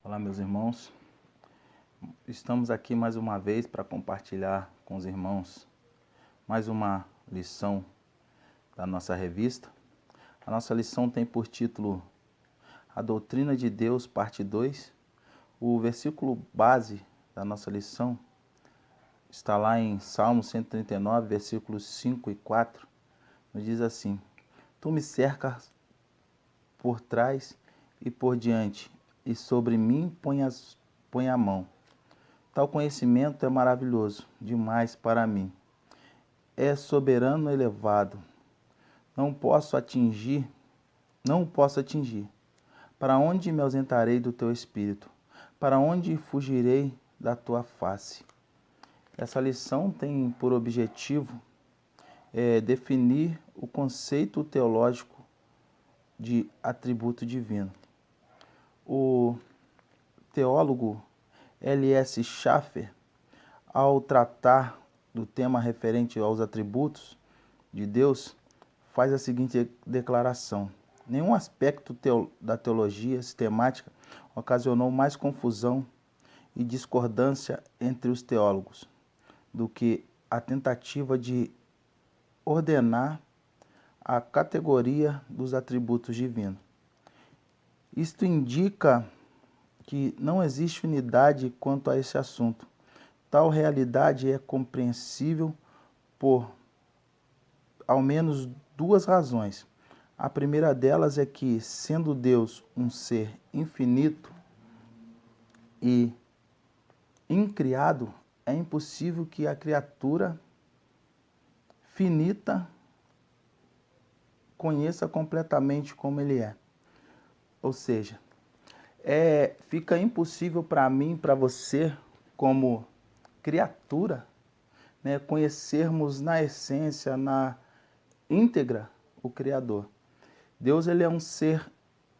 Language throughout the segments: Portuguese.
Olá, meus irmãos. Estamos aqui mais uma vez para compartilhar com os irmãos mais uma lição da nossa revista. A nossa lição tem por título A Doutrina de Deus, parte 2. O versículo base da nossa lição está lá em Salmo 139, versículos 5 e 4. Nos diz assim: Tu me cercas por trás e por diante, e sobre mim põe a mão. Tal conhecimento é maravilhoso demais para mim. É soberano elevado. Não posso atingir. Para onde me ausentarei do teu espírito? Para onde fugirei da tua face? Essa lição tem por objetivo definir o conceito teológico de atributo divino. O teólogo L.S. Schaeffer, ao tratar do tema referente aos atributos de Deus, faz a seguinte declaração: nenhum aspecto da teologia sistemática ocasionou mais confusão e discordância entre os teólogos do que a tentativa de ordenar a categoria dos atributos divinos. Isto indica que não existe unidade quanto a esse assunto. Tal realidade é compreensível por ao menos duas razões. A primeira delas é que, sendo Deus um ser infinito e incriado, é impossível que a criatura finita conheça completamente como ele é. Ou seja, fica impossível para mim, para você, como criatura, conhecermos na essência, na íntegra, o Criador. Deus, ele é um ser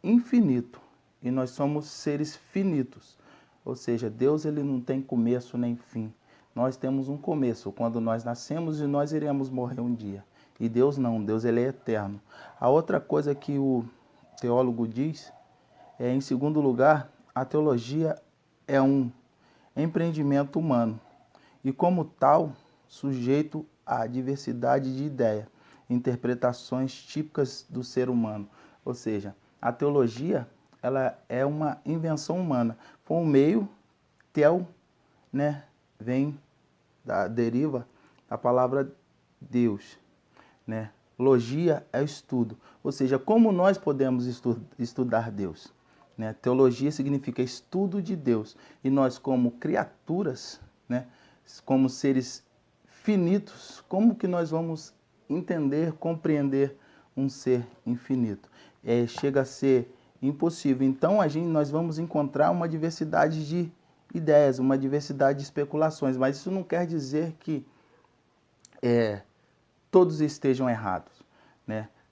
infinito e nós somos seres finitos. Ou seja, Deus, ele não tem começo nem fim. Nós temos um começo quando nós nascemos e nós iremos morrer um dia. E Deus não, Deus, ele é eterno. A outra coisa que o teólogo diz em segundo lugar, a teologia é um empreendimento humano e, como tal, sujeito à diversidade de ideias, interpretações típicas do ser humano. Ou seja, a teologia, ela é uma invenção humana. Foi um meio, tel, deriva da palavra Deus, Logia é estudo, ou seja, como nós podemos estudar Deus? Teologia significa estudo de Deus. E nós, como criaturas, como seres finitos, como que nós vamos entender, compreender um ser infinito? Chega a ser impossível. Então, nós vamos encontrar uma diversidade de ideias, uma diversidade de especulações, mas isso não quer dizer que todos estejam errados,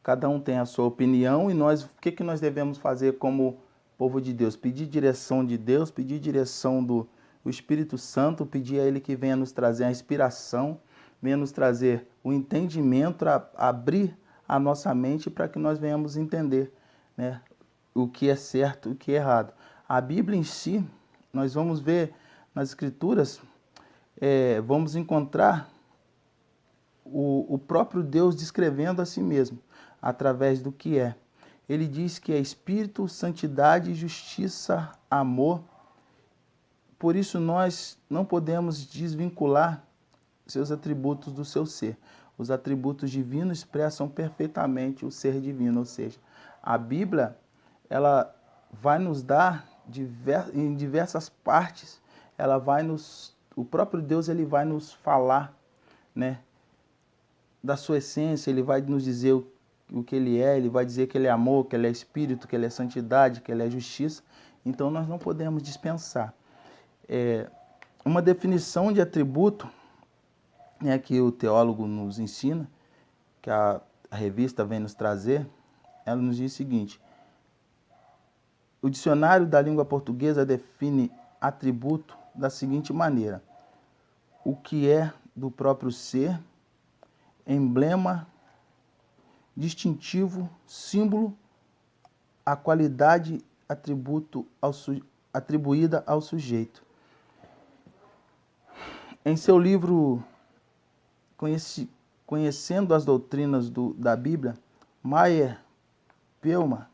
Cada um tem a sua opinião e nós, o que nós devemos fazer como povo de Deus? Pedir direção de Deus, pedir direção do Espírito Santo, pedir a Ele que venha nos trazer a inspiração, venha nos trazer o entendimento, abrir a nossa mente para que nós venhamos entender, o que é certo e o que é errado. A Bíblia em si, nós vamos ver nas Escrituras, vamos encontrar o próprio Deus descrevendo a si mesmo, através do que é. Ele diz que é espírito, santidade, justiça, amor. Por isso nós não podemos desvincular seus atributos do seu ser. Os atributos divinos expressam perfeitamente o ser divino, ou seja, a Bíblia, ela vai nos dar em diversas partes, o próprio Deus, ele vai nos falar, da sua essência, ele vai nos dizer o que ele é, ele vai dizer que ele é amor, que ele é espírito, que ele é santidade, que ele é justiça. Então nós não podemos dispensar. Uma definição de atributo, que o teólogo nos ensina, que a revista vem nos trazer, ela nos diz o seguinte: o dicionário da língua portuguesa define atributo da seguinte maneira: o que é do próprio ser, emblema, distintivo, símbolo, a qualidade, atributo atribuída ao sujeito. Em seu livro Conhecendo as Doutrinas da Bíblia, Meyer Peelman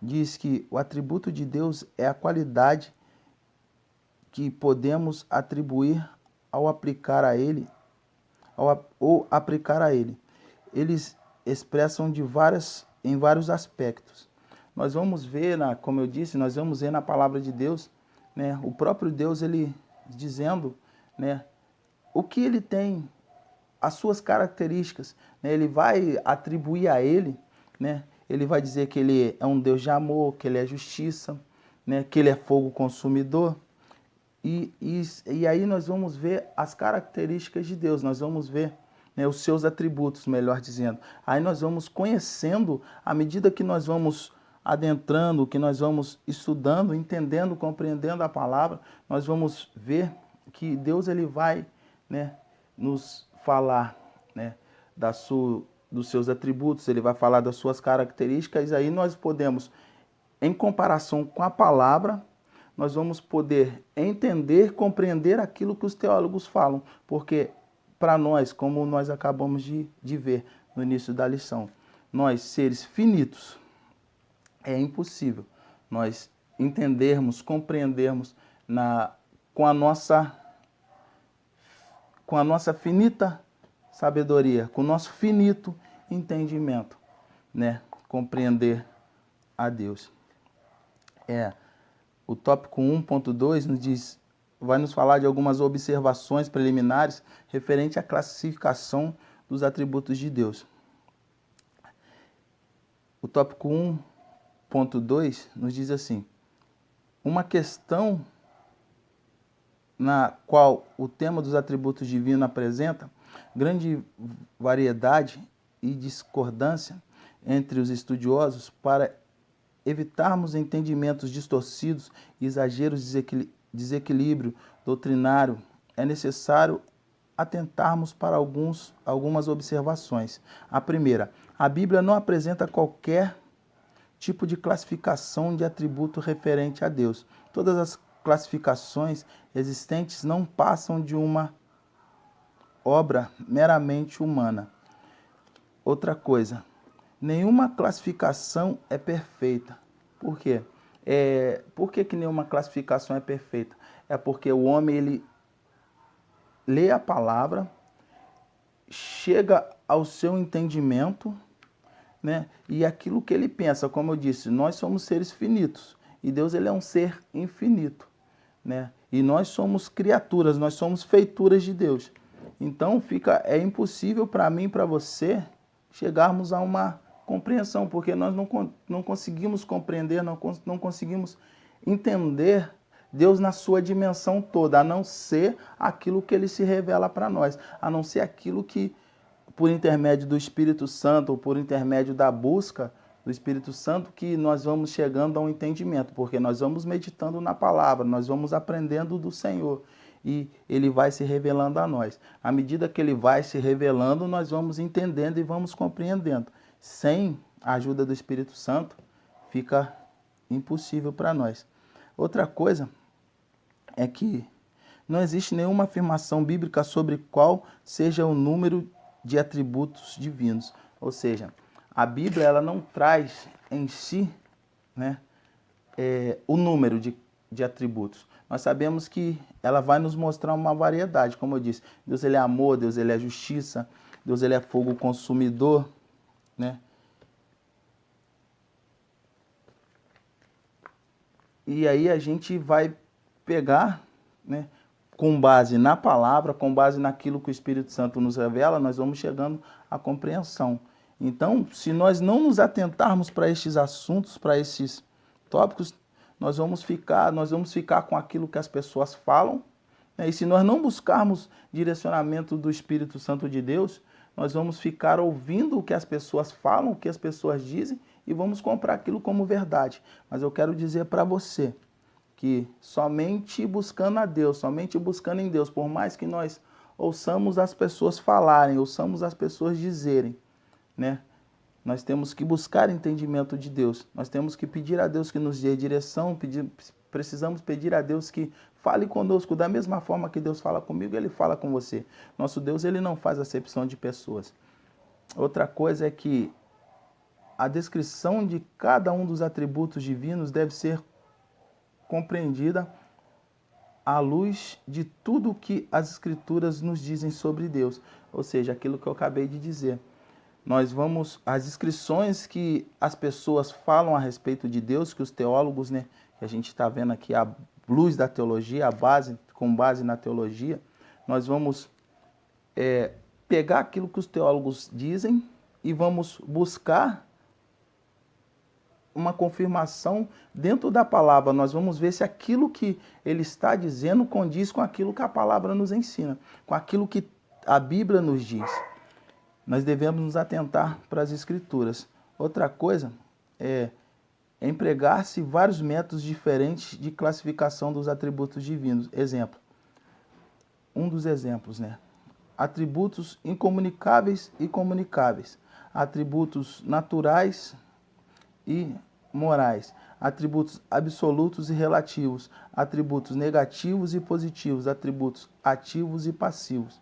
diz que o atributo de Deus é a qualidade que podemos atribuir ao aplicar a ele, ou aplicar a ele. Eles expressam em vários aspectos. Nós vamos ver, como eu disse, nós vamos ver na palavra de Deus, né, o próprio Deus, ele dizendo, né, o que ele tem, as suas características, né, ele vai atribuir a ele, né, ele vai dizer que ele é um Deus de amor, que ele é justiça, né, que ele é fogo consumidor. E aí nós vamos ver as características de Deus, nós vamos ver, né, os seus atributos, melhor dizendo. Aí nós vamos conhecendo, à medida que nós vamos adentrando, que nós vamos estudando, entendendo, compreendendo a palavra, nós vamos ver que Deus ele vai, né, nos falar, né, dos seus atributos, ele vai falar das suas características, aí nós podemos, em comparação com a palavra, nós vamos poder entender, compreender aquilo que os teólogos falam, porque para nós, como nós acabamos de ver no início da lição, nós, seres finitos, é impossível nós entendermos, compreendermos com a nossa finita sabedoria, com o nosso finito entendimento, né, compreender a Deus. O tópico 1.2 vai nos falar de algumas observações preliminares referente à classificação dos atributos de Deus. O tópico 1.2 nos diz assim: uma questão na qual o tema dos atributos divinos apresenta grande variedade e discordância entre os estudiosos. Para evitarmos entendimentos distorcidos e exageros de desequilíbrio doutrinário, é necessário atentarmos para algumas observações. A primeira, a Bíblia não apresenta qualquer tipo de classificação de atributo referente a Deus. Todas as classificações existentes não passam de uma obra meramente humana. Outra coisa, nenhuma classificação é perfeita. Por quê? Por que nenhuma classificação é perfeita? É porque o homem, ele lê a palavra, chega ao seu entendimento, né? E aquilo que ele pensa, como eu disse, nós somos seres finitos e Deus ele é um ser infinito, né? E nós somos criaturas, nós somos feituras de Deus. Então é impossível para mim e para você chegarmos a uma compreensão, porque nós não conseguimos compreender, não conseguimos entender Deus na sua dimensão toda, a não ser aquilo que ele se revela para nós, a não ser aquilo que, por intermédio do Espírito Santo, ou por intermédio da busca do Espírito Santo, que nós vamos chegando a um entendimento, porque nós vamos meditando na palavra, nós vamos aprendendo do Senhor, e ele vai se revelando a nós. À medida que ele vai se revelando, nós vamos entendendo e vamos compreendendo. Sem a ajuda do Espírito Santo, fica impossível para nós. Outra coisa é que não existe nenhuma afirmação bíblica sobre qual seja o número de atributos divinos. Ou seja, a Bíblia ela não traz em si, né, o número de atributos. Nós sabemos que ela vai nos mostrar uma variedade, como eu disse. Deus ele é amor, Deus ele é justiça, Deus ele é fogo consumidor, né? E aí a gente vai pegar, né, com base na palavra, com base naquilo que o Espírito Santo nos revela, nós vamos chegando à compreensão. Então, se nós não nos atentarmos para estes assuntos, para esses tópicos, nós vamos ficar com aquilo que as pessoas falam, né? E se nós não buscarmos direcionamento do Espírito Santo de Deus, nós vamos ficar ouvindo o que as pessoas falam, o que as pessoas dizem, e vamos comprar aquilo como verdade. Mas eu quero dizer para você que somente buscando a Deus, somente buscando em Deus, por mais que nós ouçamos as pessoas falarem, ouçamos as pessoas dizerem, né? Nós temos que buscar entendimento de Deus. Nós temos que pedir a Deus que nos dê direção, precisamos pedir a Deus que fale conosco da mesma forma que Deus fala comigo, Ele fala com você. Nosso Deus, Ele não faz acepção de pessoas. Outra coisa é que a descrição de cada um dos atributos divinos deve ser compreendida à luz de tudo que as Escrituras nos dizem sobre Deus. Ou seja, aquilo que eu acabei de dizer. As descrições que as pessoas falam a respeito de Deus, que os teólogos, né, que a gente está vendo aqui a luz da teologia, com base na teologia, nós vamos pegar aquilo que os teólogos dizem e vamos buscar uma confirmação dentro da palavra. Nós vamos ver se aquilo que ele está dizendo condiz com aquilo que a palavra nos ensina, com aquilo que a Bíblia nos diz. Nós devemos nos atentar para as Escrituras. Outra coisa é empregar-se vários métodos diferentes de classificação dos atributos divinos. Exemplo. Um dos exemplos, né? Atributos incomunicáveis e comunicáveis. Atributos naturais e morais. Atributos absolutos e relativos. Atributos negativos e positivos. Atributos ativos e passivos.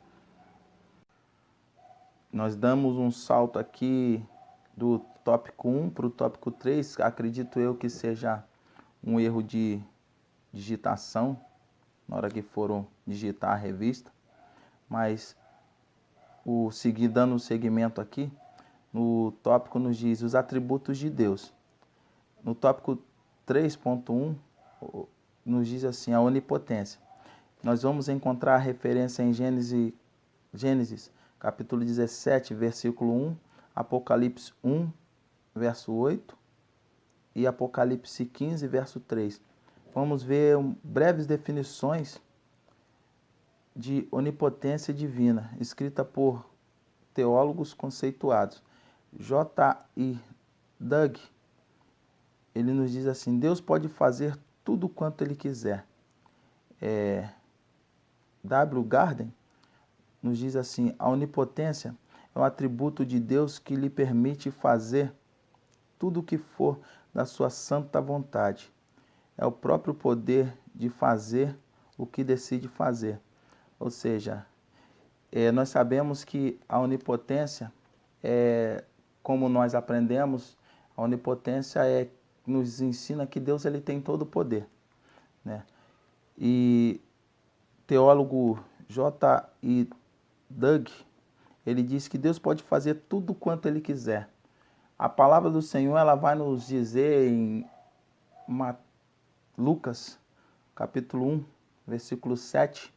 Nós damos um salto aqui do tópico 1 para o tópico 3. Acredito eu que seja um erro de digitação na hora que foram digitar a revista. Mas dando um segmento aqui, no tópico nos diz os atributos de Deus. No tópico 3.1 nos diz assim, a onipotência. Nós vamos encontrar a referência em Gênesis capítulo 17, versículo 1, Apocalipse 1, verso 8 e Apocalipse 15, verso 3. Vamos ver breves definições de onipotência divina, escrita por teólogos conceituados. J.I. Doug, ele nos diz assim, Deus pode fazer tudo quanto Ele quiser. W. Garden nos diz assim, a onipotência é um atributo de Deus que lhe permite fazer tudo o que for da sua santa vontade. É o próprio poder de fazer o que decide fazer. Ou seja, nós sabemos que a onipotência, como nós aprendemos, a onipotência nos ensina que Deus ele tem todo o poder, né? E teólogo J.I. Doug, ele diz que Deus pode fazer tudo quanto Ele quiser. A palavra do Senhor ela vai nos dizer em Lucas, capítulo 1, versículo 7,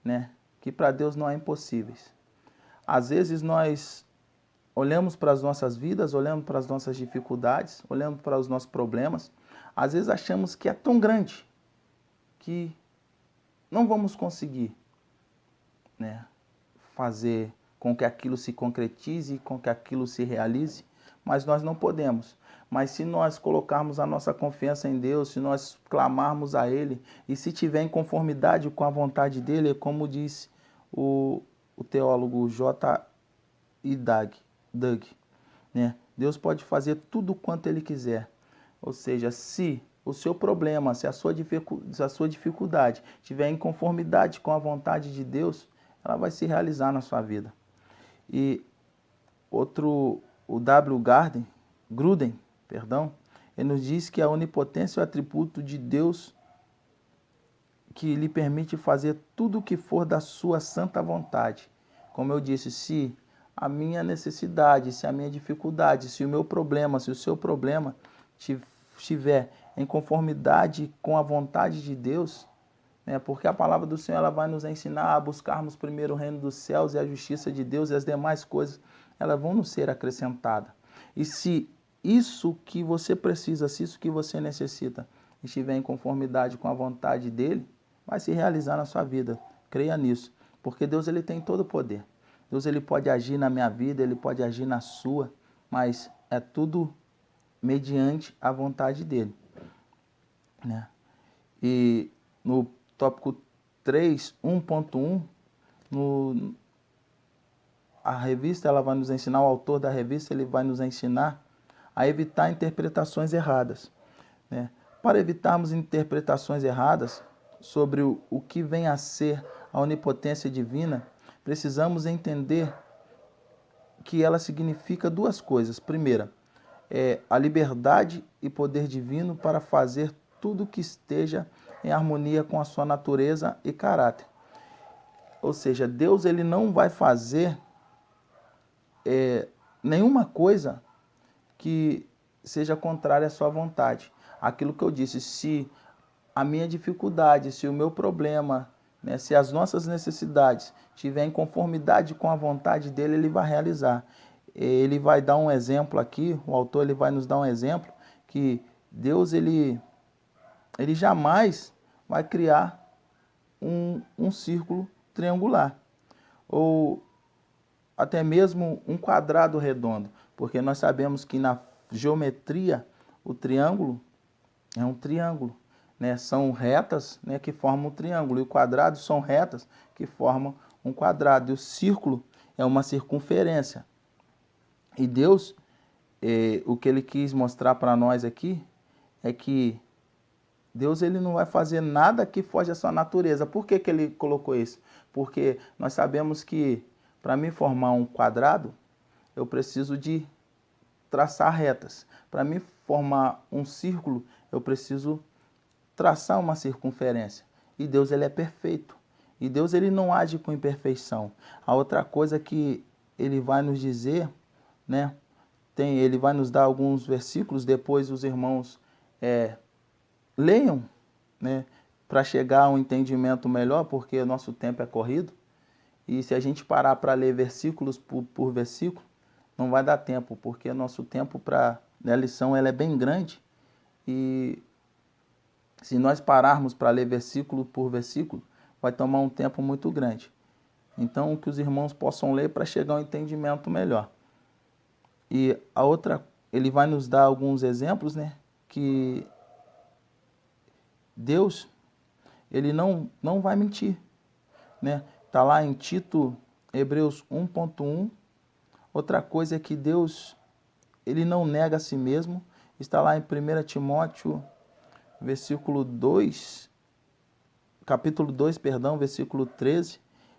né, que para Deus não há impossíveis. Às vezes nós olhamos para as nossas vidas, olhamos para as nossas dificuldades, olhamos para os nossos problemas, às vezes achamos que é tão grande que não vamos conseguir, né, fazer com que aquilo se concretize, com que aquilo se realize, mas nós não podemos. Mas se nós colocarmos a nossa confiança em Deus, se nós clamarmos a Ele, e se tiver em conformidade com a vontade dEle, como disse o teólogo J.I. Doug, né? Deus pode fazer tudo quanto Ele quiser. Ou seja, se o seu problema, se a sua dificuldade estiver em conformidade com a vontade de Deus, ela vai se realizar na sua vida. E o W. Gruden, ele nos diz que a onipotência é o atributo de Deus que lhe permite fazer tudo o que for da sua santa vontade. Como eu disse, se a minha necessidade, se a minha dificuldade, se o meu problema, se o seu problema estiver em conformidade com a vontade de Deus, porque a palavra do Senhor ela vai nos ensinar a buscarmos primeiro o reino dos céus e a justiça de Deus, e as demais coisas elas vão nos ser acrescentadas. E se isso que você precisa, se isso que você necessita estiver em conformidade com a vontade dele, vai se realizar na sua vida. Creia nisso, porque Deus ele tem todo o poder. Deus ele pode agir na minha vida, ele pode agir na sua, mas é tudo mediante a vontade dele, né? E no tópico 3, 1.1, a revista ela vai nos ensinar, o autor da revista ele vai nos ensinar a evitar interpretações erradas, né? para evitarmos interpretações erradas sobre o que vem a ser a onipotência divina, precisamos entender que ela significa duas coisas. Primeira, a liberdade e poder divino para fazer tudo que esteja em harmonia com a sua natureza e caráter. Ou seja, Deus ele não vai fazer nenhuma coisa que seja contrária à sua vontade. Aquilo que eu disse, se a minha dificuldade, se o meu problema, né, se as nossas necessidades estiverem em conformidade com a vontade dele, ele vai realizar. Ele vai dar um exemplo aqui, o autor ele vai nos dar um exemplo, que Deus ele jamais vai criar um círculo triangular, ou até mesmo um quadrado redondo, porque nós sabemos que na geometria o triângulo é um triângulo, né? São retas, né, que formam um triângulo, e o quadrado são retas que formam um quadrado, e o círculo é uma circunferência. E Deus, o que ele quis mostrar para nós aqui é que Deus ele não vai fazer nada que foge à sua natureza. Por que ele colocou isso? Porque nós sabemos que para mim formar um quadrado, eu preciso de traçar retas. Para mim formar um círculo, eu preciso traçar uma circunferência. E Deus ele é perfeito. E Deus ele não age com imperfeição. A outra coisa que ele vai nos dizer, né? Ele vai nos dar alguns versículos, depois os irmãos leiam, né? Para chegar a um entendimento melhor, porque o nosso tempo é corrido. E se a gente parar para ler versículos por versículo, não vai dar tempo, porque o nosso tempo para a lição ela é bem grande. E se nós pararmos para ler versículo por versículo, vai tomar um tempo muito grande. Então, que os irmãos possam ler para chegar a um entendimento melhor. E a outra, ele vai nos dar alguns exemplos, né? Que Deus, ele não vai mentir, né? Está lá em Tito, Hebreus 1.1. Outra coisa é que Deus, ele não nega a si mesmo. Está lá em 1 Timóteo, versículo 2, capítulo 2, perdão, versículo 13.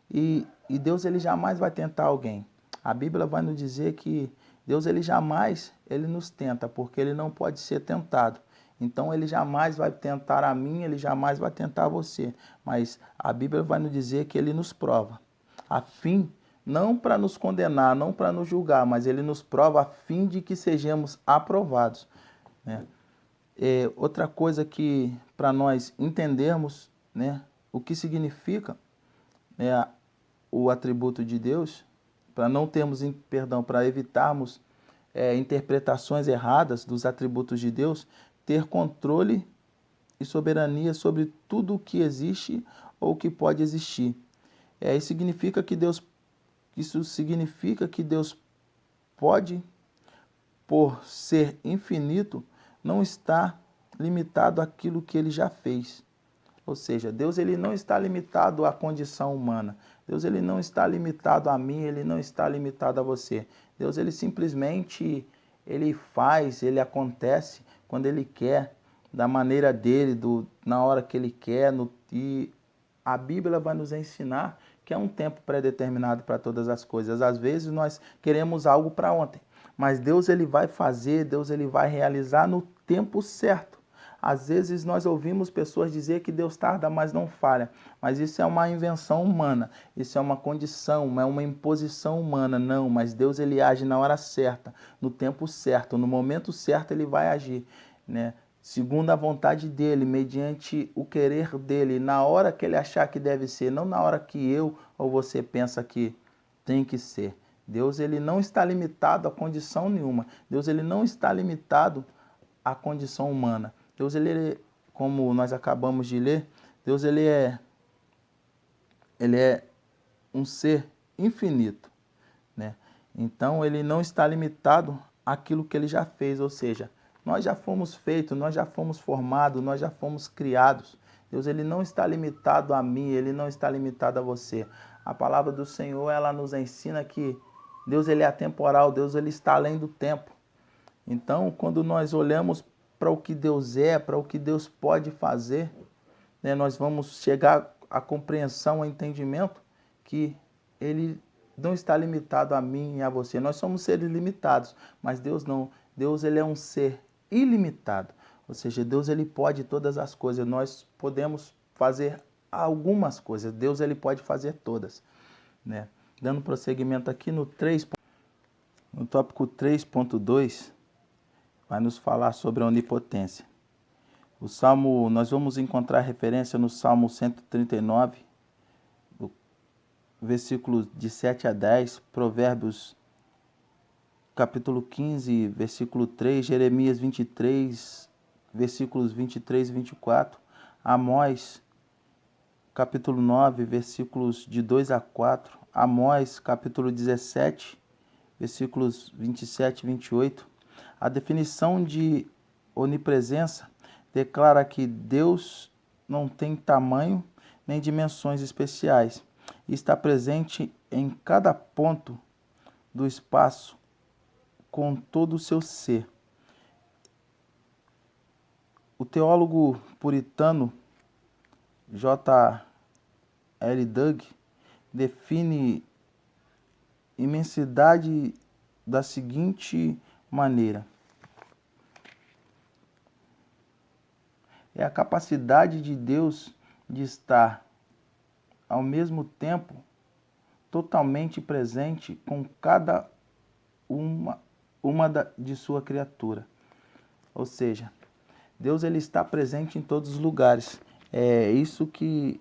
E Deus, ele jamais vai tentar alguém. A Bíblia vai nos dizer que Deus, ele jamais nos tenta, porque ele não pode ser tentado. Então, ele jamais vai tentar a mim, ele jamais vai tentar você. Mas a Bíblia vai nos dizer que ele nos prova, a fim, não para nos condenar, não para nos julgar, mas ele nos prova a fim de que sejamos aprovados, né? Outra coisa que, para nós entendermos, né, o que significa, né, o atributo de Deus, para não termos, perdão, para evitarmos interpretações erradas dos atributos de Deus, ter controle e soberania sobre tudo o que existe ou que pode existir. Isso significa que Deus pode, por ser infinito, não está limitado àquilo que ele já fez. Ou seja, Deus ele não está limitado à condição humana. Deus ele não está limitado a mim, ele não está limitado a você. Deus ele simplesmente ele faz, ele acontece quando ele quer, da maneira dele, na hora que ele quer. E a Bíblia vai nos ensinar que é um tempo pré-determinado para todas as coisas. Às vezes nós queremos algo para ontem, mas Deus ele vai fazer, Deus ele vai realizar no tempo certo. Às vezes nós ouvimos pessoas dizer que Deus tarda, mas não falha. Mas isso é uma invenção humana, isso é uma condição, é uma imposição humana. Não, mas Deus ele age na hora certa, no tempo certo, no momento certo ele vai agir, né? Segundo a vontade dele, mediante o querer dele, na hora que ele achar que deve ser, não na hora que eu ou você pensa que tem que ser. Deus ele não está limitado a condição nenhuma. Deus ele não está limitado à condição humana. Deus ele, como nós acabamos de ler, Deus ele é um ser infinito, né? Então ele não está limitado àquilo que ele já fez, ou seja, nós já fomos feitos, nós já fomos formados, nós já fomos criados. Deus ele não está limitado a mim, ele não está limitado a você. A palavra do Senhor, ela nos ensina que Deus ele é atemporal, Deus ele está além do tempo. Então, quando nós olhamos para o que Deus é, para o que Deus pode fazer, né, nós vamos chegar à compreensão, ao entendimento que Ele não está limitado a mim e a você. Nós somos seres limitados, mas Deus não. Deus, ele é um ser ilimitado. Ou seja, Deus, ele pode todas as coisas. Nós podemos fazer algumas coisas. Deus, ele pode fazer todas, né? Dando prosseguimento aqui no tópico 3.2, vai nos falar sobre a onipotência. O Salmo, nós vamos encontrar referência no Salmo 139, versículos de 7 a 10, Provérbios capítulo 15, versículo 3, Jeremias 23, versículos 23 e 24, Amós capítulo 9, versículos de 2 a 4, Amós capítulo 17, versículos 27 e 28. A definição de onipresença declara que Deus não tem tamanho nem dimensões especiais e está presente em cada ponto do espaço com todo o seu ser. O teólogo puritano J. L. Doug define imensidade da seguinte maneira: é a capacidade de Deus de estar ao mesmo tempo totalmente presente com cada uma de sua criatura. Ou seja, Deus, ele está presente em todos os lugares. É isso que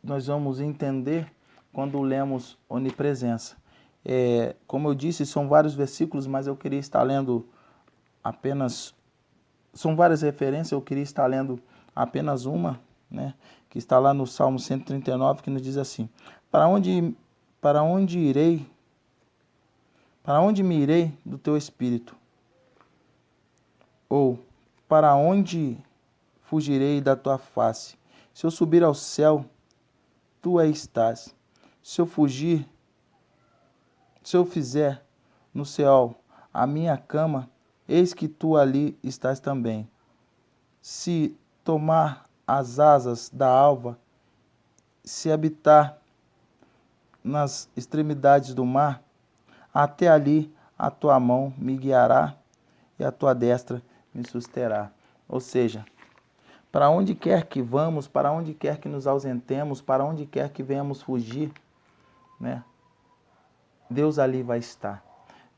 nós vamos entender quando lemos onipresença. Como eu disse, são vários versículos, mas eu queria estar lendo apenas... São várias referências, eu queria estar lendo apenas uma, né, que está lá no Salmo 139, que nos diz assim: Para onde me irei do teu espírito? Ou para onde fugirei da tua face? Se eu subir ao céu, tu aí estás. Se eu fizer no céu a minha cama, eis que tu ali estás também. Se tomar as asas da alva, se habitar nas extremidades do mar, até ali a tua mão me guiará e a tua destra me susterá. Ou seja, para onde quer que vamos, para onde quer que nos ausentemos, para onde quer que venhamos fugir, né, Deus ali vai estar.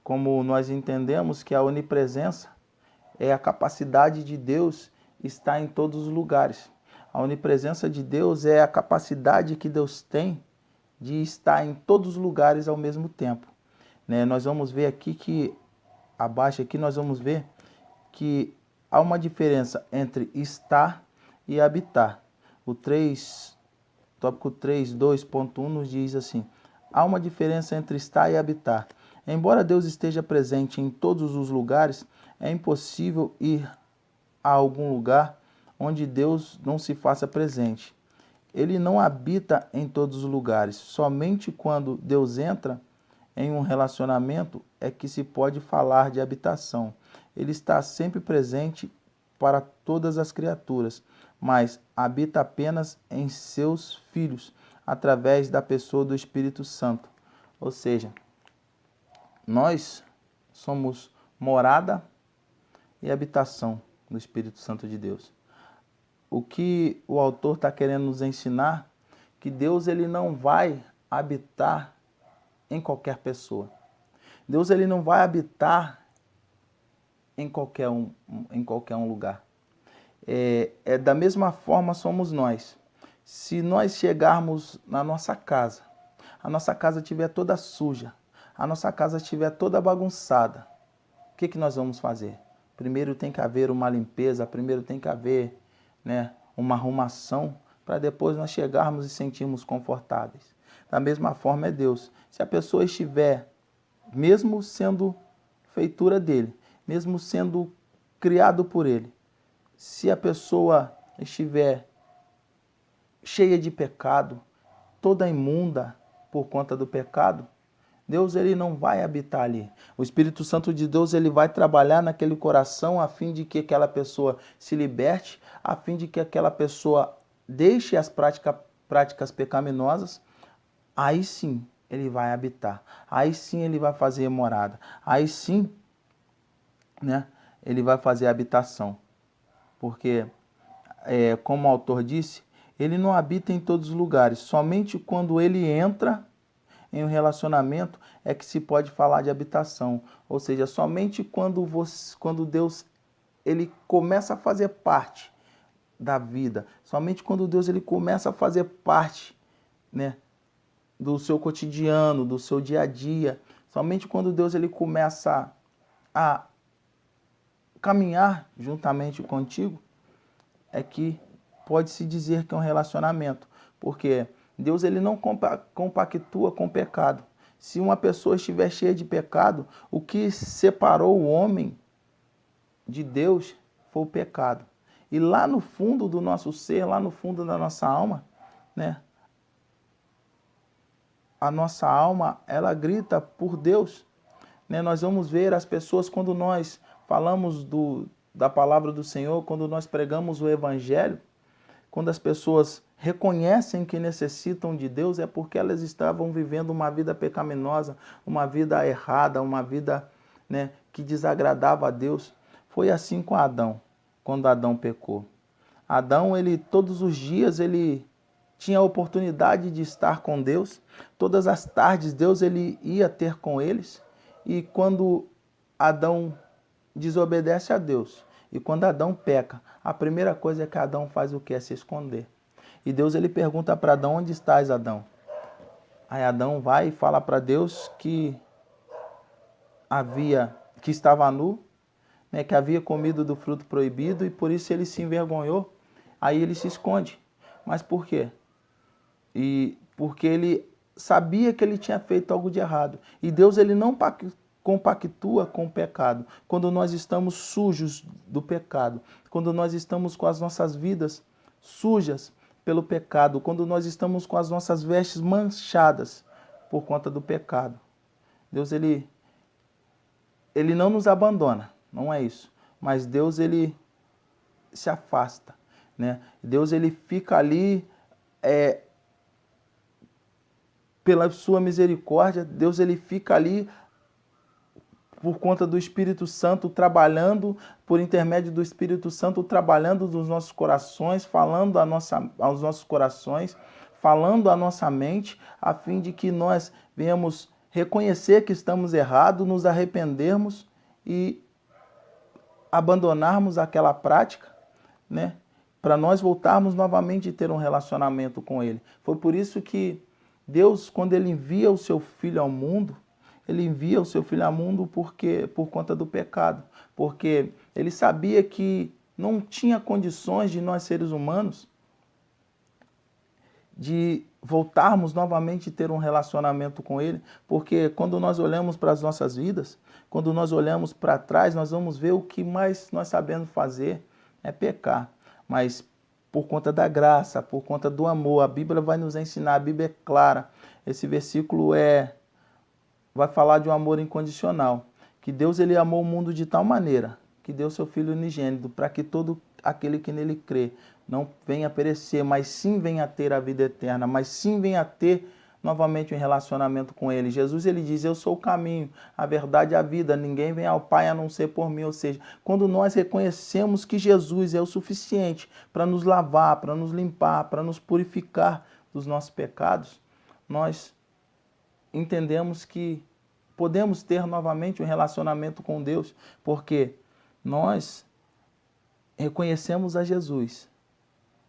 Como nós entendemos que a onipresença é a capacidade de Deus estar em todos os lugares. A onipresença de Deus é a capacidade que Deus tem de estar em todos os lugares ao mesmo tempo, né? Nós vamos ver aqui que, abaixo aqui, nós vamos ver que há uma diferença entre estar e habitar. Tópico 3.2.1 nos diz assim: há uma diferença entre estar e habitar. Embora Deus esteja presente em todos os lugares, é impossível ir a algum lugar onde Deus não se faça presente. Ele não habita em todos os lugares. Somente quando Deus entra em um relacionamento é que se pode falar de habitação. Ele está sempre presente para todas as criaturas, mas habita apenas em seus filhos, através da pessoa do Espírito Santo. Ou seja, nós somos morada e habitação do Espírito Santo de Deus. O que o autor está querendo nos ensinar, que Deus, ele não vai habitar em qualquer pessoa. Deus, ele não vai habitar em qualquer um lugar. Da mesma forma somos nós. Se nós chegarmos na nossa casa, a nossa casa estiver toda suja, a nossa casa estiver toda bagunçada, o que nós vamos fazer? Primeiro tem que haver uma limpeza, primeiro tem que haver, né, uma arrumação, para depois nós chegarmos e sentirmos confortáveis. Da mesma forma é Deus. Se a pessoa estiver, mesmo sendo feitura dele, mesmo sendo criado por ele, se a pessoa estiver cheia de pecado, toda imunda por conta do pecado, Deus ele não vai habitar ali. O Espírito Santo de Deus ele vai trabalhar naquele coração a fim de que aquela pessoa se liberte, a fim de que aquela pessoa deixe as práticas pecaminosas. Aí sim ele vai habitar. Aí sim ele vai fazer morada. Aí sim, né, ele vai fazer habitação. Porque, como o autor disse, ele não habita em todos os lugares. Somente quando ele entra em um relacionamento é que se pode falar de habitação. Ou seja, somente quando Deus ele começa a fazer parte da vida, somente quando Deus ele começa a fazer parte, né, do seu cotidiano, do seu dia a dia, somente quando Deus ele começa a caminhar juntamente contigo, é que pode-se dizer que é um relacionamento, porque Deus ele não compactua com o pecado. Se uma pessoa estiver cheia de pecado, o que separou o homem de Deus foi o pecado. E lá no fundo do nosso ser, lá no fundo da nossa alma, né? A nossa alma, ela grita por Deus, né? Nós vamos ver as pessoas quando nós falamos da palavra do Senhor, quando nós pregamos o evangelho, quando as pessoas reconhecem que necessitam de Deus, é porque elas estavam vivendo uma vida pecaminosa, uma vida errada, uma vida, né, que desagradava a Deus. Foi assim com Adão, quando Adão pecou. Adão, ele todos os dias, ele tinha a oportunidade de estar com Deus. Todas as tardes, Deus ele ia ter com eles. E quando Adão desobedece a Deus, e quando Adão peca, a primeira coisa é que Adão faz o que? É se esconder. E Deus ele pergunta para Adão, onde estás, Adão? Aí Adão vai e fala para Deus que estava nu, né, que havia comido do fruto proibido e por isso ele se envergonhou. Aí ele se esconde. Mas por quê? Porque ele sabia que ele tinha feito algo de errado. E Deus ele não compactua com o pecado. Quando nós estamos sujos do pecado, quando nós estamos com as nossas vidas sujas pelo pecado, quando nós estamos com as nossas vestes manchadas por conta do pecado, Deus ele não nos abandona, não é isso. Mas Deus ele se afasta, né? Deus ele fica ali pela sua misericórdia. Deus ele fica ali por conta do Espírito Santo trabalhando, por intermédio do Espírito Santo trabalhando nos nossos corações, falando aos nossos corações, falando à nossa mente, a fim de que nós venhamos reconhecer que estamos errados, nos arrependermos e abandonarmos aquela prática, né? Para nós voltarmos novamente a ter um relacionamento com Ele. Foi por isso que Deus, quando Ele envia o seu Filho ao mundo, Ele envia o seu Filho ao mundo por conta do pecado. Porque Ele sabia que não tinha condições de nós, seres humanos, de voltarmos novamente a ter um relacionamento com Ele. Porque quando nós olhamos para as nossas vidas, quando nós olhamos para trás, nós vamos ver o que mais nós sabemos fazer é pecar. Mas por conta da graça, por conta do amor, a Bíblia vai nos ensinar, a Bíblia é clara. Esse versículo vai falar de um amor incondicional, que Deus ele amou o mundo de tal maneira que deu seu Filho unigênito, para que todo aquele que nele crê não venha perecer, mas sim venha ter a vida eterna, mas sim venha ter novamente um relacionamento com Ele. Jesus ele diz, eu sou o caminho, a verdade e a vida, ninguém vem ao Pai a não ser por mim. Ou seja, quando nós reconhecemos que Jesus é o suficiente para nos lavar, para nos limpar, para nos purificar dos nossos pecados, nós entendemos que podemos ter novamente um relacionamento com Deus, porque nós reconhecemos a Jesus,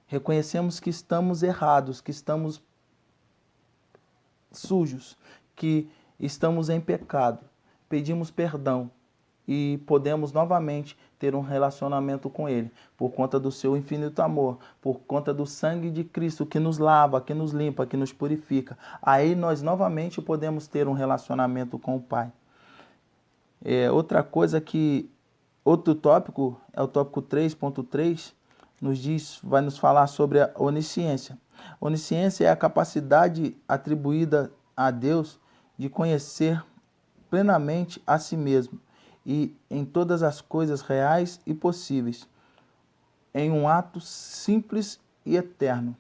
reconhecemos que estamos errados, que estamos sujos, que estamos em pecado, pedimos perdão e podemos novamente ter um relacionamento com Ele, por conta do seu infinito amor, por conta do sangue de Cristo que nos lava, que nos limpa, que nos purifica. Aí nós novamente podemos ter um relacionamento com o Pai. Outro tópico, é o tópico 3.3, vai nos falar sobre a onisciência. Onisciência é a capacidade atribuída a Deus de conhecer plenamente a si mesmo e em todas as coisas reais e possíveis, em um ato simples e eterno.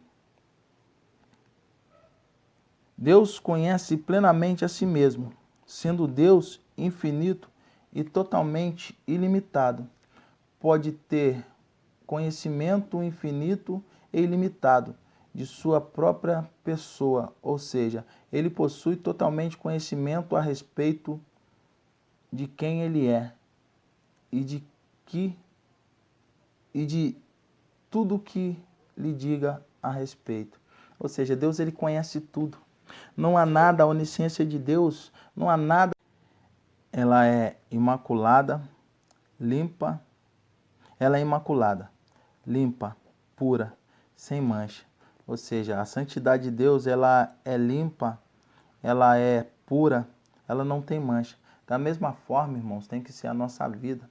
Deus conhece plenamente a si mesmo, sendo Deus infinito e totalmente ilimitado. Pode ter conhecimento infinito e ilimitado de sua própria pessoa, ou seja, ele possui totalmente conhecimento a respeito de quem ele é e de tudo que lhe diga a respeito. Ou seja, Deus ele conhece tudo. Não há nada, a onisciência de Deus, não há nada. Ela é imaculada, limpa. Ela é imaculada, limpa, pura, sem mancha. Ou seja, a santidade de Deus, ela é limpa, ela é pura, ela não tem mancha. Da mesma forma, irmãos, tem que ser a nossa vida.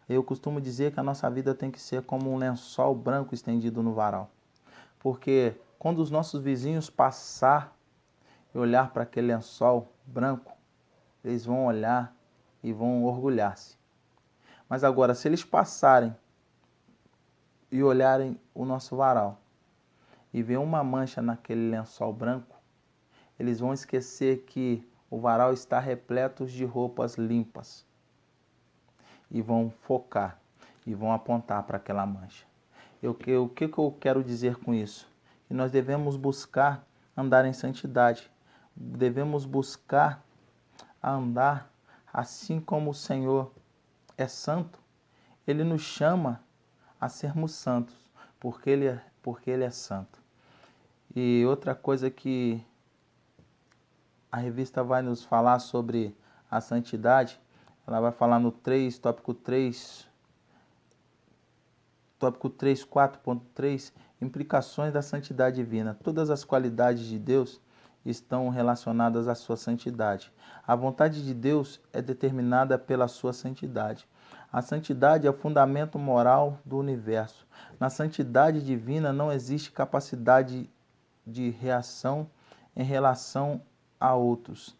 Eu costumo dizer que a nossa vida tem que ser como um lençol branco estendido no varal. Porque quando os nossos vizinhos passar e olhar para aquele lençol branco, eles vão olhar e vão orgulhar-se. Mas agora, se eles passarem e olharem o nosso varal e ver uma mancha naquele lençol branco, eles vão esquecer que o varal está repleto de roupas limpas e vão focar e vão apontar para aquela mancha. O que eu quero dizer com isso? Que nós devemos buscar andar em santidade, devemos buscar andar assim como o Senhor é santo. Ele nos chama a sermos santos, porque Ele é santo. E outra coisa que a revista vai nos falar sobre a santidade, ela vai falar no tópico 4.3, implicações da santidade divina. Todas as qualidades de Deus estão relacionadas à sua santidade. A vontade de Deus é determinada pela sua santidade. A santidade é o fundamento moral do universo. Na santidade divina não existe capacidade de reação em relação a outros,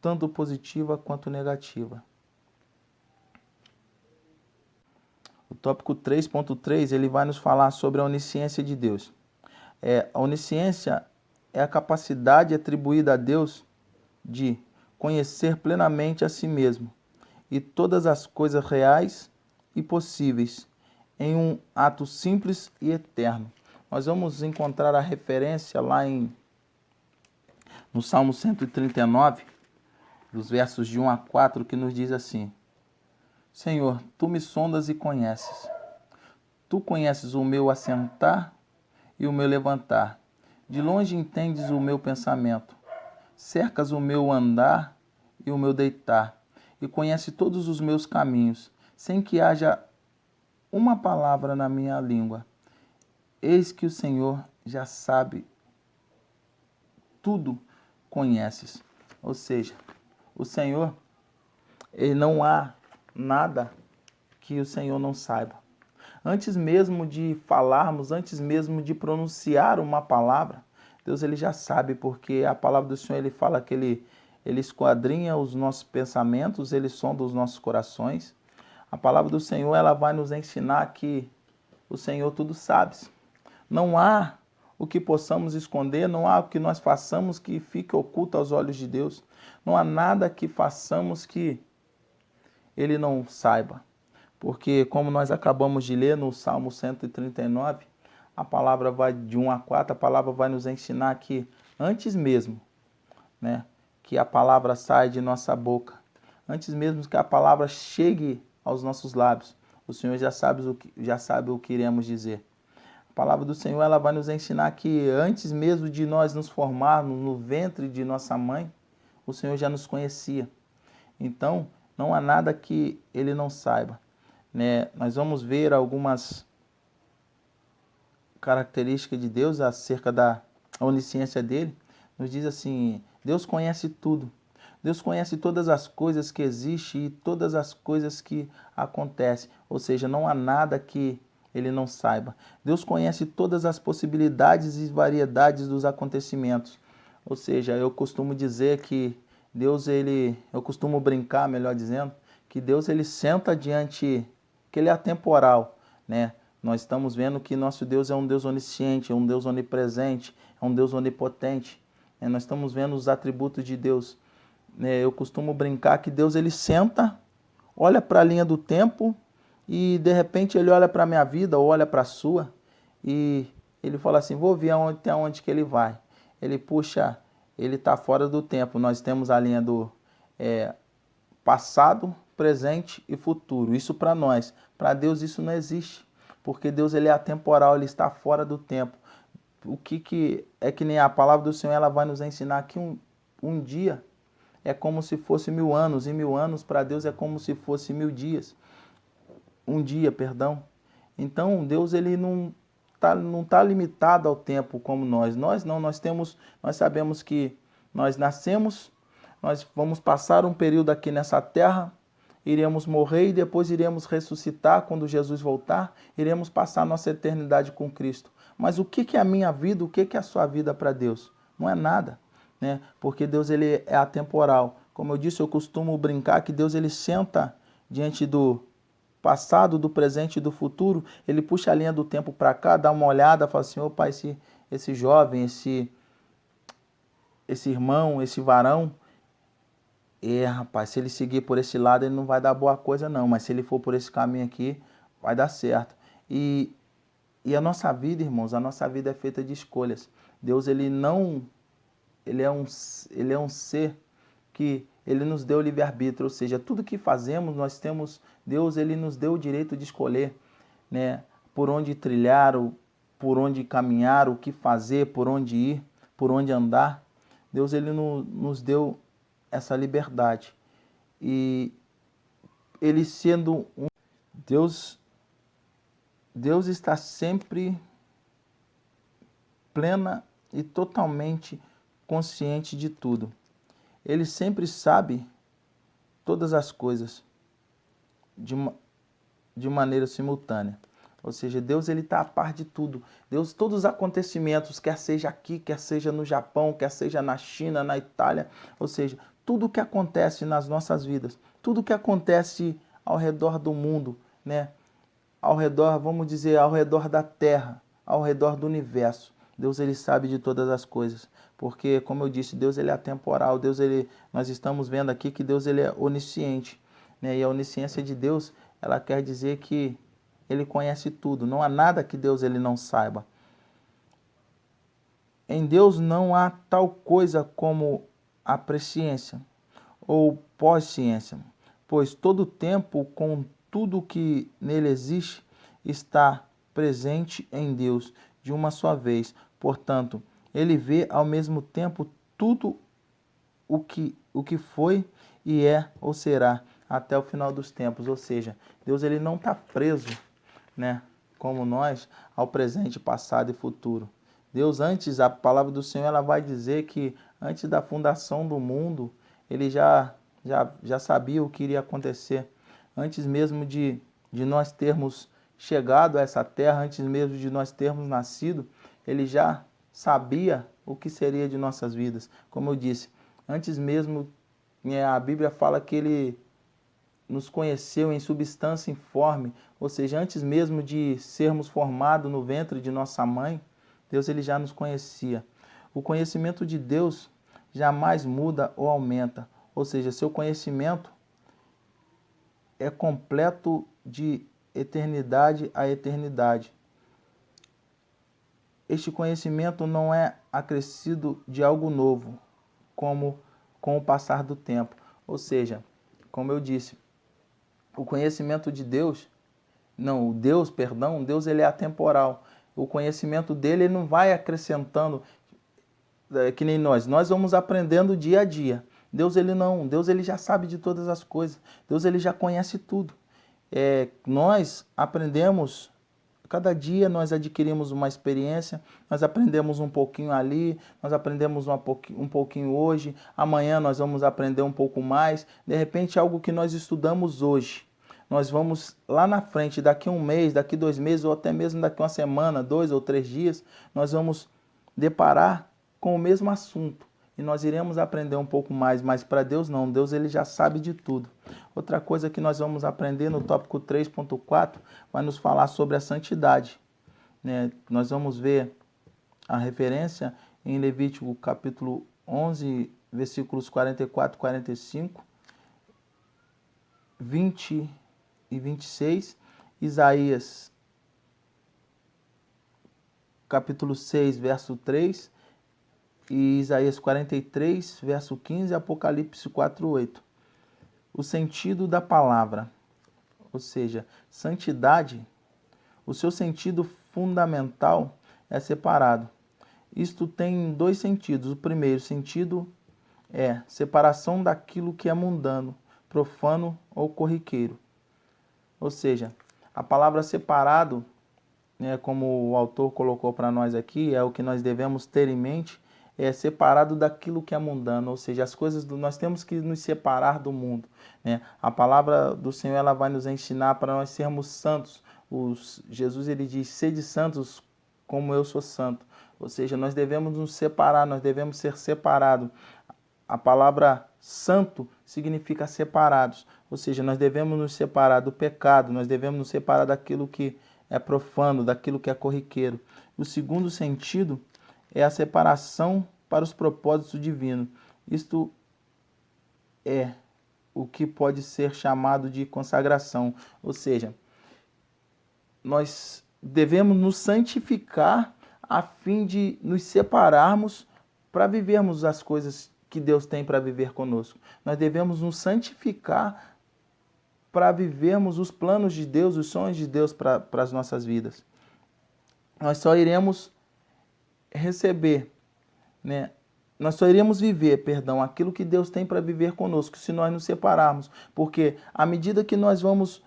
tanto positiva quanto negativa. O tópico 3.3 ele vai nos falar sobre a onisciência de Deus. A onisciência é a capacidade atribuída a Deus de conhecer plenamente a si mesmo e todas as coisas reais e possíveis em um ato simples e eterno. Nós vamos encontrar a referência lá no Salmo 139, dos versos de 1 a 4, que nos diz assim: Senhor, tu me sondas e conheces. Tu conheces o meu assentar e o meu levantar. De longe entendes o meu pensamento. Cercas o meu andar e o meu deitar, e conhece todos os meus caminhos, sem que haja uma palavra na minha língua. Eis que o Senhor já sabe, tudo conheces. Ou seja, o Senhor, ele não há nada que o Senhor não saiba. Antes mesmo de falarmos, antes mesmo de pronunciar uma palavra, Deus ele já sabe, porque a palavra do Senhor ele fala que ele esquadrinha os nossos pensamentos, ele sonda os nossos corações. A palavra do Senhor ela vai nos ensinar que o Senhor tudo sabe. Não há o que possamos esconder, não há o que nós façamos que fique oculto aos olhos de Deus. Não há nada que façamos que ele não saiba. Porque, como nós acabamos de ler no Salmo 139, a palavra vai de 1 a 4, a palavra vai nos ensinar que antes mesmo, né, que a palavra saia de nossa boca, antes mesmo que a palavra chegue aos nossos lábios, o Senhor já sabe o que iremos dizer. A palavra do Senhor ela vai nos ensinar que antes mesmo de nós nos formarmos no ventre de nossa mãe, o Senhor já nos conhecia. Então, não há nada que Ele não saiba. Né? Nós vamos ver algumas características de Deus acerca da onisciência dele. Nos diz assim, Deus conhece tudo. Deus conhece todas as coisas que existem e todas as coisas que acontecem. Ou seja, não há nada que ele não saiba. Deus conhece todas as possibilidades e variedades dos acontecimentos. Ou seja, eu costumo dizer que Deus, eu costumo brincar, melhor dizendo, que Deus ele senta diante, que ele é atemporal, né? Nós estamos vendo que nosso Deus é um Deus onisciente, é um Deus onipresente, é um Deus onipotente, né? Nós estamos vendo os atributos de Deus, né? Eu costumo brincar que Deus ele senta, olha para a linha do tempo e de repente ele olha para a minha vida ou olha para a sua e ele fala assim, vou ver até onde que ele vai. Ele puxa, ele está fora do tempo. Nós temos a linha do passado, presente e futuro. Isso para nós. Para Deus isso não existe. Porque Deus ele é atemporal, ele está fora do tempo. O que é que nem a palavra do Senhor, ela vai nos ensinar que um dia é como se fosse 1000 anos. E 1000 anos para Deus é como se fosse 1000 dias. Um dia, perdão. Então Deus ele não tá limitado ao tempo como nós. Nós não, nós sabemos que nós nascemos, nós vamos passar um período aqui nessa terra, iremos morrer e depois iremos ressuscitar quando Jesus voltar, iremos passar nossa eternidade com Cristo. Mas o que é a minha vida, o que é a sua vida para Deus? Não é nada, né? Porque Deus ele é atemporal. Como eu disse, eu costumo brincar que Deus ele senta diante do passado, do presente e do futuro, ele puxa a linha do tempo para cá, dá uma olhada, fala assim, opa, esse jovem, esse irmão, esse varão, rapaz, se ele seguir por esse lado, ele não vai dar boa coisa não, mas se ele for por esse caminho aqui, vai dar certo. E a nossa vida, irmãos, a nossa vida é feita de escolhas. Deus, ele é um ser que ele nos deu livre-arbítrio, ou seja, tudo que fazemos, Deus ele nos deu o direito de escolher, né, por onde trilhar, por onde caminhar, o que fazer, por onde ir, por onde andar. Deus ele nos deu essa liberdade. E ele sendo um Deus está sempre plena e totalmente consciente de tudo. Ele sempre sabe todas as coisas de maneira simultânea. Ou seja, Deus ele está a par de tudo. Deus, todos os acontecimentos, quer seja aqui, quer seja no Japão, quer seja na China, na Itália, ou seja, tudo o que acontece nas nossas vidas, tudo o que acontece ao redor do mundo, né? Ao redor, vamos dizer, ao redor da Terra, ao redor do universo. Deus ele sabe de todas as coisas, porque como eu disse, Deus ele é atemporal, nós estamos vendo aqui que Deus ele é onisciente, né? E a onisciência de Deus, ela quer dizer que ele conhece tudo, não há nada que Deus ele não saiba. Em Deus não há tal coisa como a presciência ou pós-ciência, pois todo o tempo, com tudo que nele existe, está presente em Deus de uma só vez. Portanto, ele vê ao mesmo tempo tudo o que foi e é ou será até o final dos tempos. Ou seja, Deus ele não está preso, né, como nós, ao presente, passado e futuro. Deus, antes, a palavra do Senhor ela vai dizer que antes da fundação do mundo, ele já sabia o que iria acontecer. Antes mesmo de nós termos chegado a essa terra, antes mesmo de nós termos nascido, ele já sabia o que seria de nossas vidas. Como eu disse, antes mesmo, a Bíblia fala que ele nos conheceu em substância informe, ou seja, antes mesmo de sermos formados no ventre de nossa mãe, Deus ele já nos conhecia. O conhecimento de Deus jamais muda ou aumenta, ou seja, seu conhecimento é completo de eternidade a eternidade. Este conhecimento não é acrescido de algo novo, como com o passar do tempo. Ou seja, como eu disse, o conhecimento de Deus, Deus ele é atemporal. O conhecimento dele ele não vai acrescentando, que nem nós vamos aprendendo dia a dia. Deus ele já sabe de todas as coisas. Deus ele já conhece tudo. Nós aprendemos, cada dia nós adquirimos uma experiência, nós aprendemos um pouquinho ali, nós aprendemos um pouquinho hoje, amanhã nós vamos aprender um pouco mais, de repente algo que nós estudamos hoje, nós vamos lá na frente, daqui 1 mês, daqui 2 meses, ou até mesmo daqui 1 semana, 2 ou 3 dias, nós vamos deparar com o mesmo assunto. e nós iremos aprender um pouco mais, mas para Deus não, Deus ele já sabe de tudo. Outra coisa que nós vamos aprender no tópico 3.4 vai nos falar sobre a santidade, né? Nós vamos ver a referência em Levítico capítulo 11, versículos 44 e 45, 20 e 26, Isaías capítulo 6, verso 3, e Isaías 43, verso 15, Apocalipse 4, 8. O sentido da palavra, ou seja, santidade, o seu sentido fundamental é separado. Isto tem dois sentidos. O primeiro sentido é separação daquilo que é mundano, profano ou corriqueiro. Ou seja, a palavra separado, né, como o autor colocou para nós aqui, é o que nós devemos ter em mente, é separado daquilo que é mundano, ou seja, as coisas nós temos que nos separar do mundo, né? A palavra do Senhor ela vai nos ensinar para nós sermos santos. Jesus ele diz: sede santos como eu sou santo. Ou seja, nós devemos nos separar, nós devemos ser separados. A palavra santo significa separados, ou seja, nós devemos nos separar do pecado, nós devemos nos separar daquilo que é profano, daquilo que é corriqueiro. O segundo sentido é a separação para os propósitos divinos. Isto é o que pode ser chamado de consagração, ou seja, nós devemos nos santificar a fim de nos separarmos para vivermos as coisas que Deus tem para viver conosco. Nós devemos nos santificar para vivermos os planos de Deus, os sonhos de Deus para as nossas vidas. Nós só iremos receber, né? Nós só iremos viver, aquilo que Deus tem para viver conosco, se nós nos separarmos. Porque à medida que nós vamos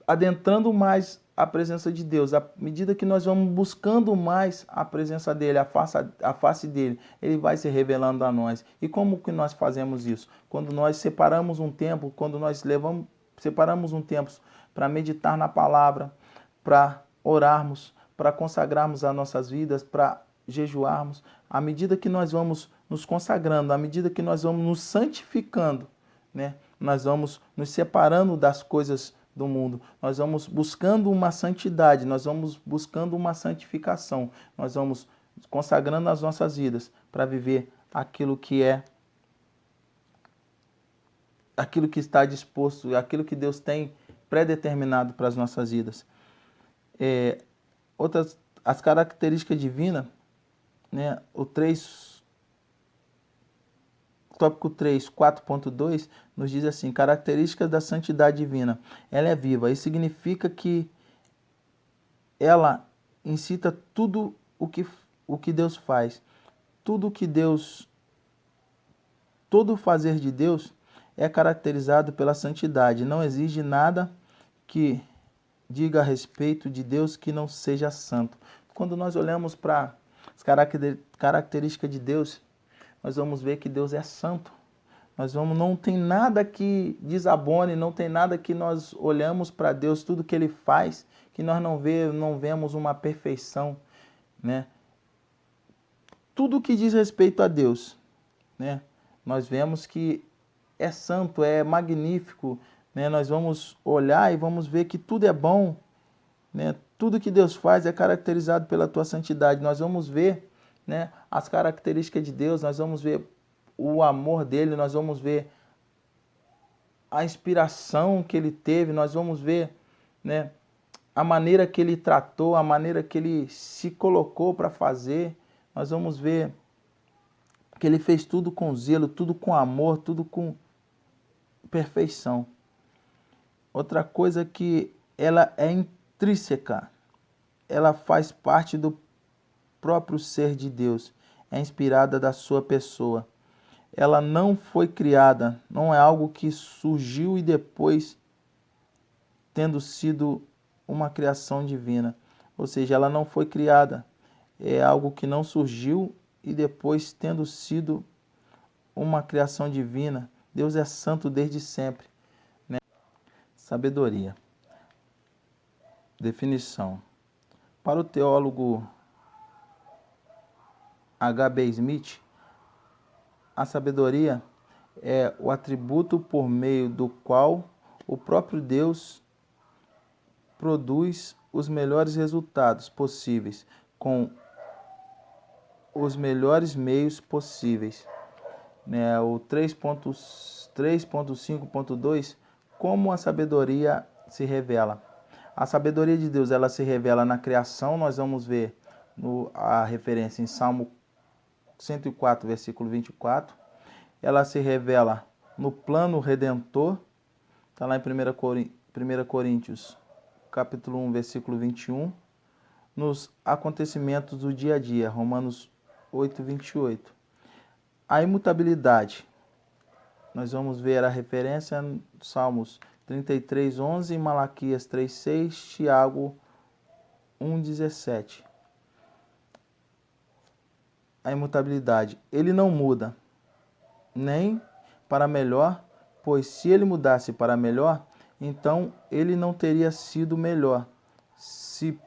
adentrando mais a presença de Deus, à medida que nós vamos buscando mais a presença dele, a face dele, ele vai se revelando a nós. E como que nós fazemos isso? Quando nós separamos um tempo, separamos um tempo para meditar na palavra, para orarmos, para consagrarmos as nossas vidas, para jejuarmos, à medida que nós vamos nos consagrando, à medida que nós vamos nos santificando, né? Nós vamos nos separando das coisas do mundo, nós vamos buscando uma santidade, nós vamos buscando uma santificação, nós vamos consagrando as nossas vidas para viver aquilo que está disposto, aquilo que Deus tem predeterminado para as nossas vidas. As características divinas, né, tópico 3, 4.2, nos diz assim: características da santidade divina. Ela é viva. Isso significa que ela incita tudo o que Deus faz. Todo o fazer de Deus é caracterizado pela santidade. Não exige nada que diga a respeito de Deus que não seja santo. Quando nós olhamos para as características de Deus, nós vamos ver que Deus é santo. Não tem nada que desabone, não tem nada que nós olhamos para Deus, tudo que Ele faz, que nós não vemos uma perfeição, né? Tudo que diz respeito a Deus, né? Nós vemos que é santo, é magnífico, né? Nós vamos olhar e vamos ver que tudo é bom, né? Tudo que Deus faz é caracterizado pela tua santidade. Nós vamos ver, né, as características de Deus, nós vamos ver o amor dele, nós vamos ver a inspiração que ele teve, nós vamos ver, né, a maneira que ele tratou, a maneira que ele se colocou para fazer. Nós vamos ver que ele fez tudo com zelo, tudo com amor, tudo com perfeição. Outra coisa que ela é intrínseca, ela faz parte do próprio ser de Deus, é inspirada da sua pessoa. Ela não foi criada, não é algo que surgiu e depois tendo sido uma criação divina. Ou seja, ela não foi criada, é algo que não surgiu e depois tendo sido uma criação divina. Deus é santo desde sempre, né? Sabedoria. Definição. Para o teólogo H.B. Smith, A sabedoria é o atributo por meio do qual o próprio Deus produz os melhores resultados possíveis com os melhores meios possíveis. O 3.5.2, como a sabedoria se revela. A sabedoria de Deus, ela se revela na criação. Nós vamos ver a referência em Salmo 104, versículo 24. Ela se revela no plano redentor. Está lá em 1 Coríntios, capítulo 1, versículo 21. Nos acontecimentos do dia a dia, Romanos 8, 28. A imutabilidade. Nós vamos ver a referência em Salmos 33, 11, Malaquias 3, 6, Tiago 1, 17. A imutabilidade. Ele não muda, nem para melhor, pois se ele mudasse para melhor, então ele não teria sido melhor, se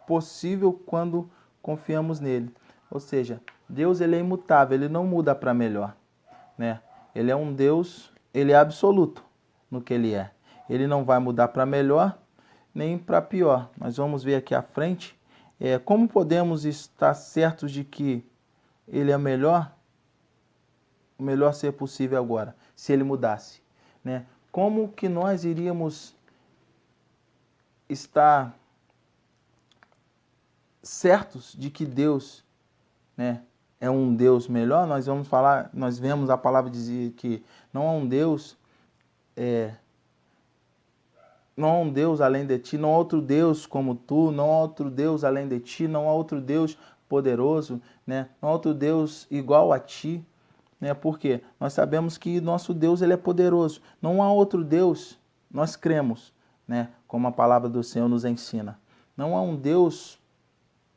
possível, quando confiamos nele. Ou seja, Deus, ele é imutável, ele não muda para melhor, né? Ele é um Deus, ele é absoluto no que ele é. Ele não vai mudar para melhor nem para pior. Nós vamos ver aqui à frente como podemos estar certos de que ele é o melhor ser possível agora, se ele mudasse, né? Como que nós iríamos estar certos de que Deus, né, é um Deus melhor? Nós vemos a palavra dizer que não há um Deus, não há um Deus além de ti, não há outro Deus como tu, não há outro Deus além de ti, não há outro Deus poderoso, né? Não há outro Deus igual a ti, né? Porque nós sabemos que nosso Deus, ele é poderoso. Não há outro Deus, nós cremos, né? Como a palavra do Senhor nos ensina. Não há um Deus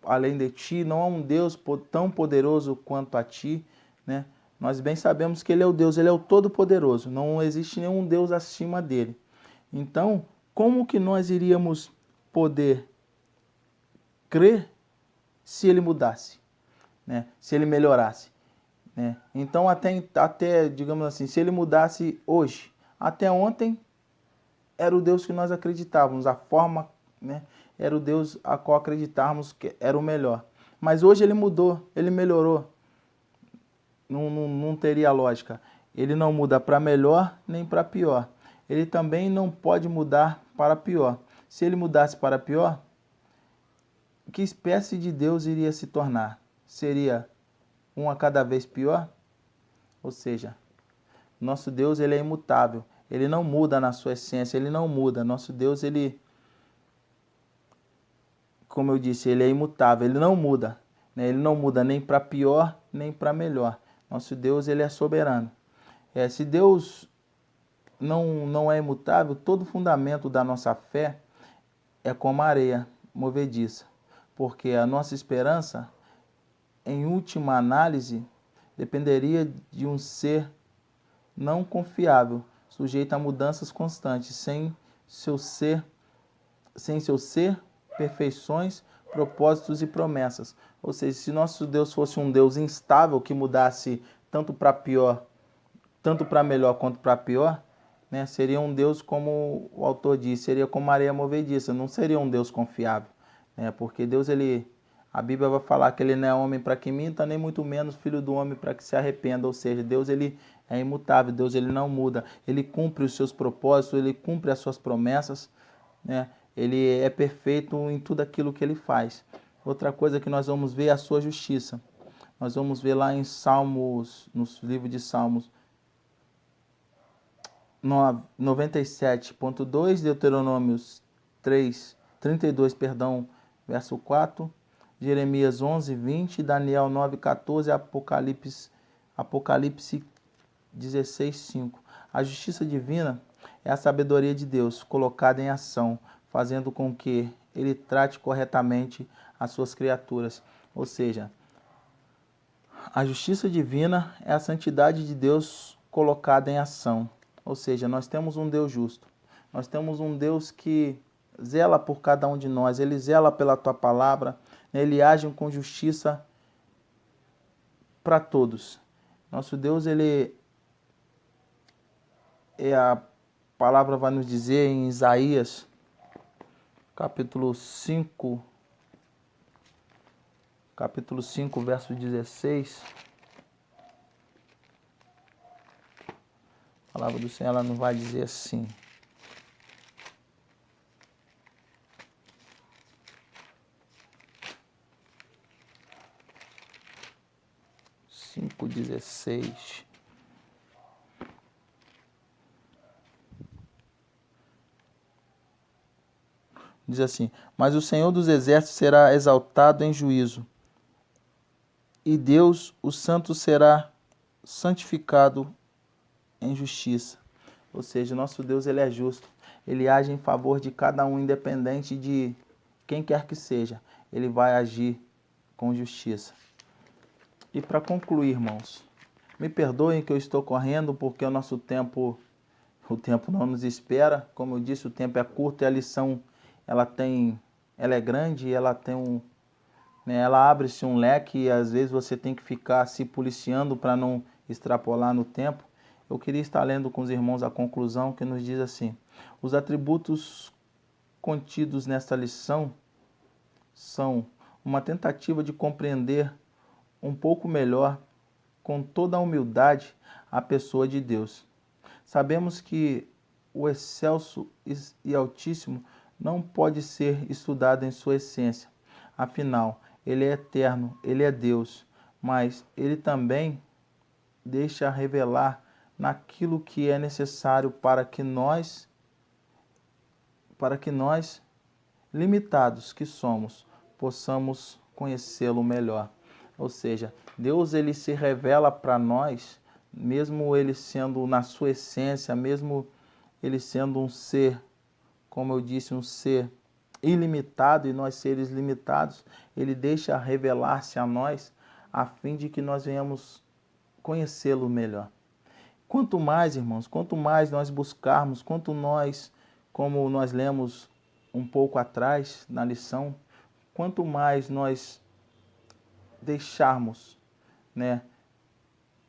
além de ti, não há um Deus tão poderoso quanto a ti, né? Nós bem sabemos que ele é o Deus, ele é o Todo-Poderoso, não existe nenhum Deus acima dele. Então, como que nós iríamos poder crer se ele mudasse, né? Se ele melhorasse, né? Então, até, digamos assim, se ele mudasse hoje, até ontem era o Deus que nós acreditávamos, a forma, né, era o Deus a qual acreditávamos que era o melhor. Mas hoje ele mudou, ele melhorou. Não teria lógica. Ele não muda para melhor nem para pior. Ele também não pode mudar para pior. Se ele mudasse para pior, que espécie de Deus iria se tornar? Seria um a cada vez pior? Ou seja, nosso Deus, ele é imutável. Ele não muda na sua essência, ele não muda. Nosso Deus, ele, como eu disse, ele é imutável, ele não muda, né? Ele não muda nem para pior, nem para melhor. Nosso Deus, ele é soberano. Se Deus não é imutável, todo o fundamento da nossa fé é como a areia movediça. Porque a nossa esperança, em última análise, dependeria de um ser não confiável, sujeito a mudanças constantes, sem seu ser, perfeições, propósitos e promessas. Ou seja, se nosso Deus fosse um Deus instável, que mudasse tanto para pior, tanto para melhor quanto para pior, né, seria um Deus, como o autor diz, seria como areia movediça, não seria um Deus confiável, né? Porque Deus, a Bíblia vai falar que ele não é homem para que minta, nem muito menos filho do homem para que se arrependa. Ou seja, Deus, ele é imutável, Deus, ele não muda, ele cumpre os seus propósitos, ele cumpre as suas promessas, né? Ele é perfeito em tudo aquilo que ele faz. Outra coisa que nós vamos ver é a sua justiça. Nós vamos ver lá em Salmos, no livro de Salmos 97.2, Deuteronômios 32, verso 4, Jeremias 11:20, Daniel 9:14, Apocalipse 16:5. A justiça divina é a sabedoria de Deus colocada em ação, fazendo com que ele trate corretamente as suas criaturas. Ou seja, a justiça divina é a santidade de Deus colocada em ação. Ou seja, nós temos um Deus justo. Nós temos um Deus que zela por cada um de nós. Ele zela pela tua palavra. Ele age com justiça para todos. Nosso Deus, ele a palavra vai nos dizer em Isaías, capítulo 5, verso 16. A palavra do Senhor, ela não vai dizer assim. Cinco 16. Diz assim: mas o Senhor dos Exércitos será exaltado em juízo, e Deus, o Santo, será santificado em justiça. Ou seja, nosso Deus, ele é justo. Ele age em favor de cada um, independente de quem quer que seja. Ele vai agir com justiça. E para concluir, irmãos, me perdoem que eu estou correndo, porque o nosso tempo, não nos espera. Como eu disse, o tempo é curto e a lição, ela é grande e ela tem ela abre-se um leque e às vezes você tem que ficar se policiando para não extrapolar no tempo. Eu queria estar lendo com os irmãos a conclusão que nos diz assim: os atributos contidos nesta lição são uma tentativa de compreender um pouco melhor, com toda a humildade, a pessoa de Deus. Sabemos que o excelso e altíssimo não pode ser estudado em sua essência. Afinal, ele é eterno, ele é Deus, mas ele também deixa revelar naquilo que é necessário para que nós, limitados que somos, possamos conhecê-lo melhor. Ou seja, Deus, ele se revela para nós, mesmo ele sendo na sua essência, mesmo ele sendo um ser, como eu disse, um ser ilimitado e nós seres limitados, ele deixa revelar-se a nós a fim de que nós venhamos conhecê-lo melhor. Quanto mais, irmãos, quanto mais nós buscarmos, como nós lemos um pouco atrás na lição, quanto mais nós deixarmos,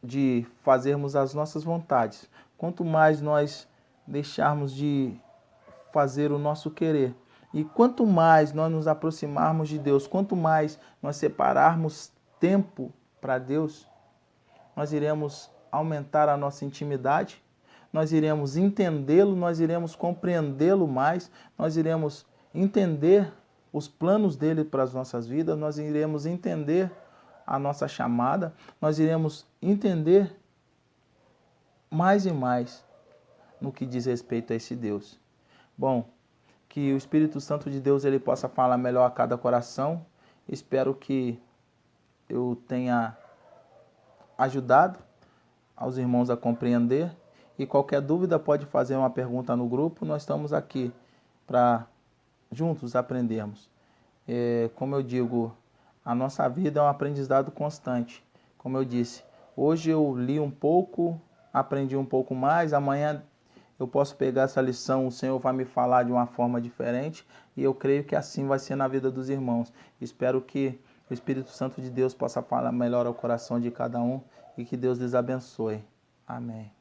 de fazermos as nossas vontades, quanto mais nós deixarmos de fazer o nosso querer, e quanto mais nós nos aproximarmos de Deus, quanto mais nós separarmos tempo para Deus, nós iremos aumentar a nossa intimidade, nós iremos entendê-lo, nós iremos compreendê-lo mais, nós iremos entender os planos dele para as nossas vidas, nós iremos entender a nossa chamada, nós iremos entender mais e mais no que diz respeito a esse Deus. Bom, que o Espírito Santo de Deus ele possa falar melhor a cada coração. Espero que eu tenha ajudado aos irmãos a compreender. E qualquer dúvida pode fazer uma pergunta no grupo. Nós estamos aqui para juntos aprendermos. Como eu digo, a nossa vida é um aprendizado constante. Como eu disse, hoje eu li um pouco, aprendi um pouco mais, amanhã eu posso pegar essa lição, o Senhor vai me falar de uma forma diferente e eu creio que assim vai ser na vida dos irmãos. Espero que o Espírito Santo de Deus possa falar melhor ao coração de cada um e que Deus lhes abençoe. Amém.